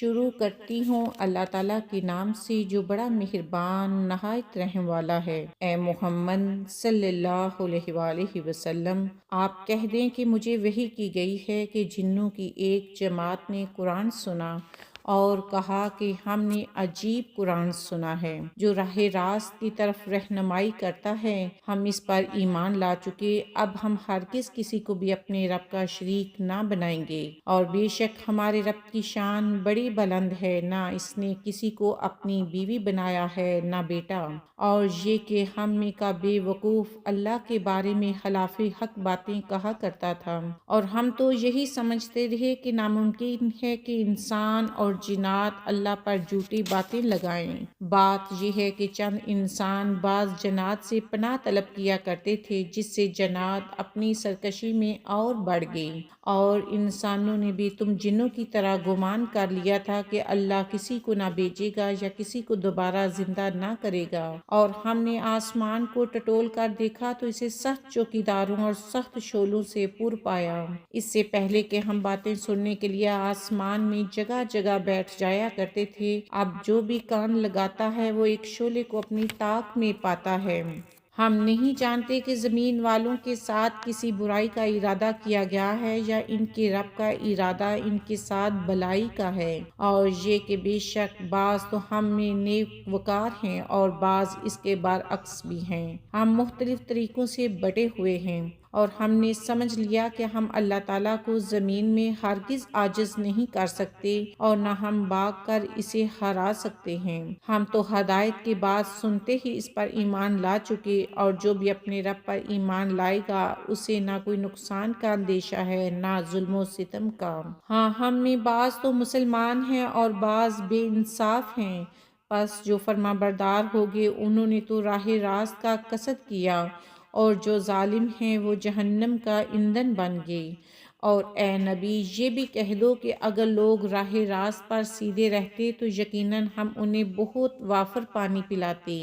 شروع کرتی ہوں اللہ تعالیٰ کے نام سے جو بڑا مہربان نہایت رحم والا ہے۔ اے محمد صلی اللہ علیہ وآلہ وسلم، آپ کہہ دیں کہ مجھے وحی کی گئی ہے کہ جنوں کی ایک جماعت نے قرآن سنا اور کہا کہ ہم نے عجیب قرآن سنا ہے جو راہ راست کی طرف رہنمائی کرتا ہے۔ ہم اس پر ایمان لا چکے، اب ہم ہرگز کسی کو بھی اپنے رب کا شریک نہ بنائیں گے، اور بے شک ہمارے رب کی شان بڑی بلند ہے، نہ اس نے کسی کو اپنی بیوی بنایا ہے نہ بیٹا، اور یہ کہ ہم میں کا بے وقوف اللہ کے بارے میں خلاف حق باتیں کہا کرتا تھا، اور ہم تو یہی سمجھتے رہے کہ ناممکن ہے کہ انسان اور جنات اللہ پر جھوٹی باتیں لگائیں۔ بات یہ ہے کہ چند انسان بعض جنات سے پناہ طلب کیا کرتے تھے، جس سے جنات اپنی سرکشی میں اور بڑھ گئی، اور انسانوں نے بھی تم جنوں کی طرح گمان کر لیا تھا کہ اللہ کسی کو نہ بھیجے گا یا کسی کو دوبارہ زندہ نہ کرے گا، اور ہم نے آسمان کو ٹٹول کر دیکھا تو اسے سخت چوکیداروں اور سخت شعلوں سے پر پایا۔ اس سے پہلے کہ ہم باتیں سننے کے لیے آسمان میں جگہ جگہ بیٹھ جایا کرتے تھے، اب جو بھی کان لگاتا ہے وہ ایک شعلے کو اپنی طاق میں پاتا ہے۔ ہم نہیں جانتے کہ زمین والوں کے ساتھ کسی برائی کا ارادہ کیا گیا ہے یا ان کے رب کا ارادہ ان کے ساتھ بھلائی کا ہے، اور یہ کہ بے شک بعض تو ہم میں نیک وکار ہیں اور بعض اس کے برعکس بھی ہیں۔ ہم مختلف طریقوں سے بٹے ہوئے ہیں، اور ہم نے سمجھ لیا کہ ہم اللہ تعالیٰ کو زمین میں ہرگز عاجز نہیں کر سکتے اور نہ ہم بھاگ کر اسے ہرا سکتے ہیں۔ ہم تو ہدایت کی بات سنتے ہی اس پر ایمان لا چکے، اور جو بھی اپنے رب پر ایمان لائے گا اسے نہ کوئی نقصان کا اندیشہ ہے نہ ظلم و ستم کا۔ ہاں، ہم میں بعض تو مسلمان ہیں اور بعض بے انصاف ہیں، پس جو فرما بردار ہوگے انہوں نے تو راہ راست کا قصد کیا، اور جو ظالم ہیں وہ جہنم کا ایندھن بن گئے۔ اور اے نبی، یہ بھی کہہ دو کہ اگر لوگ راہ راست پر سیدھے رہتے تو یقیناً ہم انہیں بہت وافر پانی پلاتے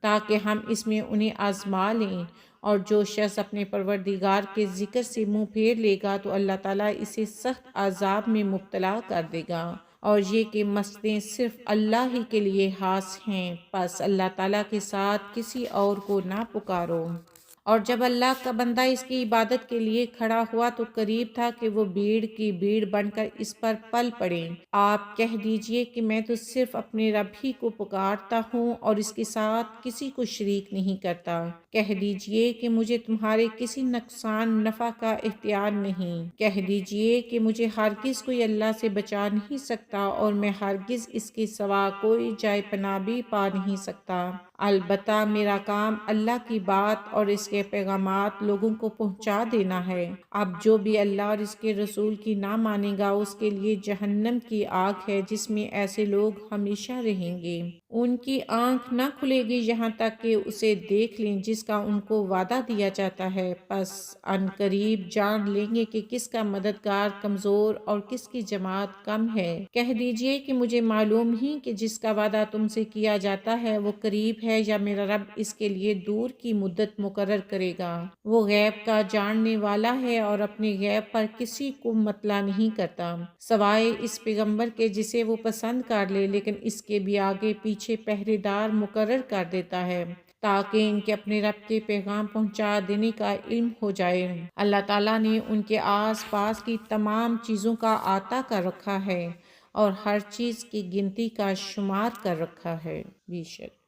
تاکہ ہم اس میں انہیں آزما لیں، اور جو شخص اپنے پروردگار کے ذکر سے منہ پھیر لے گا تو اللہ تعالیٰ اسے سخت عذاب میں مبتلا کر دے گا، اور یہ کہ مسجدیں صرف اللہ ہی کے لیے خاص ہیں، پس اللہ تعالیٰ کے ساتھ کسی اور کو نہ پکارو۔ اور جب اللہ کا بندہ اس کی عبادت کے لیے کھڑا ہوا تو قریب تھا کہ وہ بھیڑ کی بھیڑ بن کر اس پر پل پڑے۔ آپ کہہ دیجئے کہ میں تو صرف اپنے رب ہی کو پکارتا ہوں اور اس کے ساتھ کسی کو شریک نہیں کرتا۔ کہہ دیجئے کہ مجھے تمہارے کسی نقصان نفع کا اختیار نہیں۔ کہہ دیجئے کہ مجھے ہرگز کوئی اللہ سے بچا نہیں سکتا اور میں ہرگز اس کے سوا کوئی جائے پناہ بھی پا نہیں سکتا۔ البتہ میرا کام اللہ کی بات اور اس کے پیغامات لوگوں کو پہنچا دینا ہے۔ اب جو بھی اللہ اور اس کے رسول کی نہ مانے گا اس کے لیے جہنم کی آگ ہے جس میں ایسے لوگ ہمیشہ رہیں گے۔ ان کی آنکھ نہ کھلے گی یہاں تک کہ اسے دیکھ لیں جس کا ان کو وعدہ دیا جاتا ہے، پس ان قریب جان لیں گے کہ کس کا مددگار کمزور اور کس کی جماعت کم ہے۔ کہہ دیجئے کہ مجھے معلوم نہیں کہ جس کا وعدہ تم سے کیا جاتا ہے وہ قریب ہے یا میرا رب اس کے لیے دور کی مدت مقرر کرے گا۔ وہ غیب کا جاننے والا ہے اور اپنے غیب پر کسی کو مطلع نہیں کرتا سوائے اس پیغمبر کے جسے وہ پسند کر لے، لیکن اس کے بھی آگے پیچھے پہرے دار مقرر کر دیتا ہے تاکہ ان کے اپنے رب کے پیغام پہنچا دینے کا علم ہو جائے۔ اللہ تعالیٰ نے ان کے آس پاس کی تمام چیزوں کا احاطہ کر رکھا ہے اور ہر چیز کی گنتی کا شمار کر رکھا ہے۔ بے شک